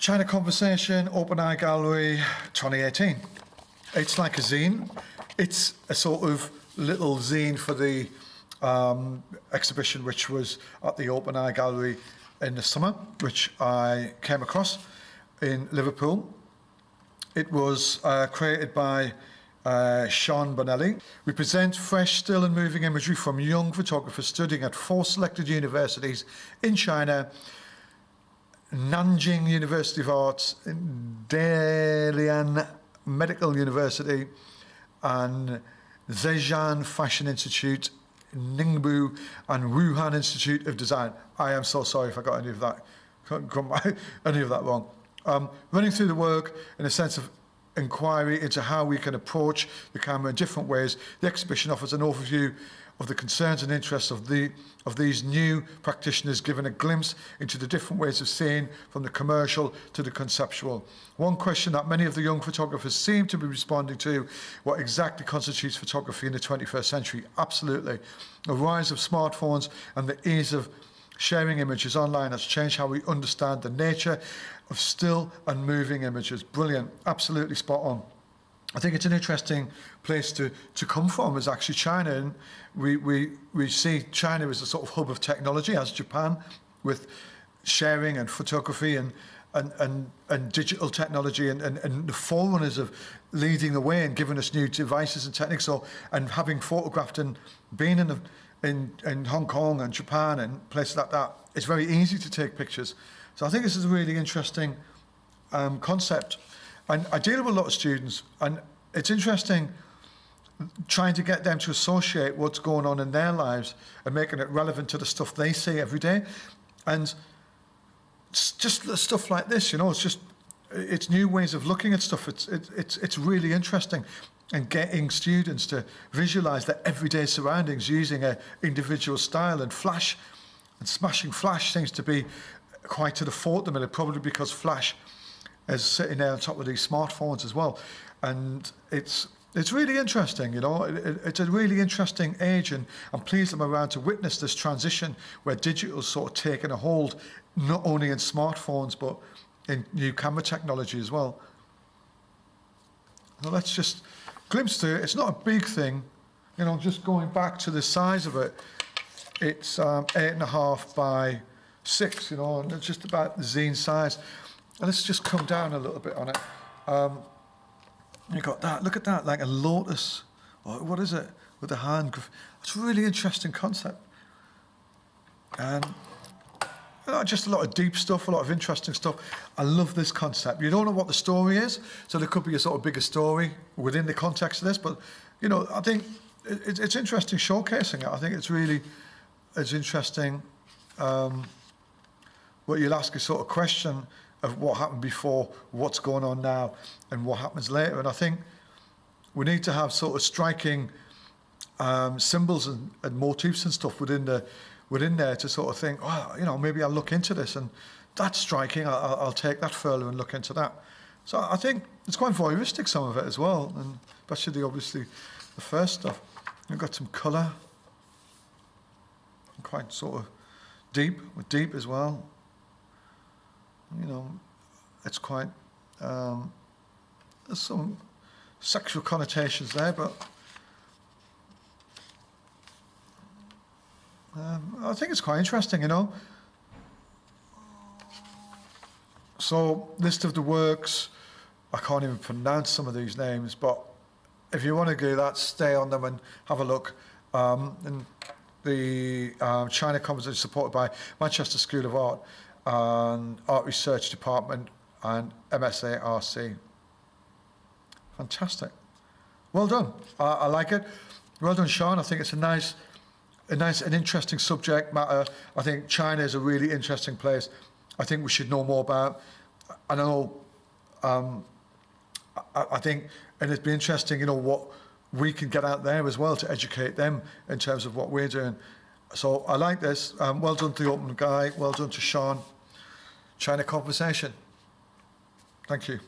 China Conversation, Open Eye Gallery 2018. It's like a zine. It's a sort of little zine for the exhibition which was at the Open Eye Gallery in the summer, which I came across in Liverpool. It was created by Sian Bonnell. We present fresh, still and moving imagery from young photographers studying at 4 selected universities in China: Nanjing University of Arts, Dalian Medical University, and Zhejiang Fashion Institute, Ningbo, and Wuhan Institute of Design. I am so sorry if I got any of that wrong. Running through the work in a sense of inquiry into how we can approach the camera in different ways, the exhibition offers an overview of the concerns and interests of these new practitioners, giving a glimpse into the different ways of seeing, from the commercial to the conceptual. One question that many of the young photographers seem to be responding to: what exactly constitutes photography in the 21st century? Absolutely. The rise of smartphones and the ease of sharing images online has changed how we understand the nature of still and moving images. Brilliant, absolutely spot on. I think it's an interesting place to come from, is actually China. And we see China as a sort of hub of technology, as Japan, with sharing and photography and digital technology, and the forerunners of leading the way and giving us new devices and techniques. So, and having photographed and been in Hong Kong and Japan and places like that, it's very easy to take pictures. So I think this is a really interesting concept. And I deal with a lot of students, and it's interesting trying to get them to associate what's going on in their lives and making it relevant to the stuff they see every day. And it's just stuff like this, you know, it's new ways of looking at stuff. It's really interesting, and getting students to visualize their everyday surroundings using an individual style. And flash and smashing flash seems to be quite to the fore at the minute, probably because flash is sitting there on top of these smartphones as well. And it's really interesting, you know. It's a really interesting age, and I'm pleased I'm around to witness this transition where digital's sort of taken a hold, not only in smartphones but in new camera technology as well. Well, let's just glimpse to it. It's not a big thing, you know. Just going back to the size of it, it's 8.5 by 6, you know, and it's just about the zine size. And let's just come down a little bit on it. You got that. Look at that, like a lotus. Or what is it? With the hand. It's a really interesting concept. And you know, just a lot of deep stuff, a lot of interesting stuff. I love this concept. You don't know what the story is, so there could be a sort of bigger story within the context of this. But you know, I think it's interesting showcasing it. I think it's interesting. What you'll ask a sort of question of what happened before, what's going on now, and what happens later. And I think we need to have sort of striking symbols and motifs and stuff within there to sort of think, oh, you know, maybe I'll look into this, and that's striking. I'll take that further and look into that. So I think it's quite voyeuristic, some of it as well, and especially obviously the first stuff. We've got some colour, quite sort of deep as well. You know, it's quite, there's some sexual connotations there, but I think it's quite interesting, you know. So, list of the works, I can't even pronounce some of these names, but if you want to do that, stay on them and have a look. And the China Conversation is supported by Manchester School of Art and Art Research Department and MSARC. Fantastic. Well done. I like it. Well done, Sian. I think it's an interesting subject matter. I think China is a really interesting place. I think we should know more about. I know. I think, and it'd be interesting, you know, what we can get out there as well to educate them in terms of what we're doing. So I like this. Well done to the Open Guy. Well done to Sian. China Conversation. Thank you.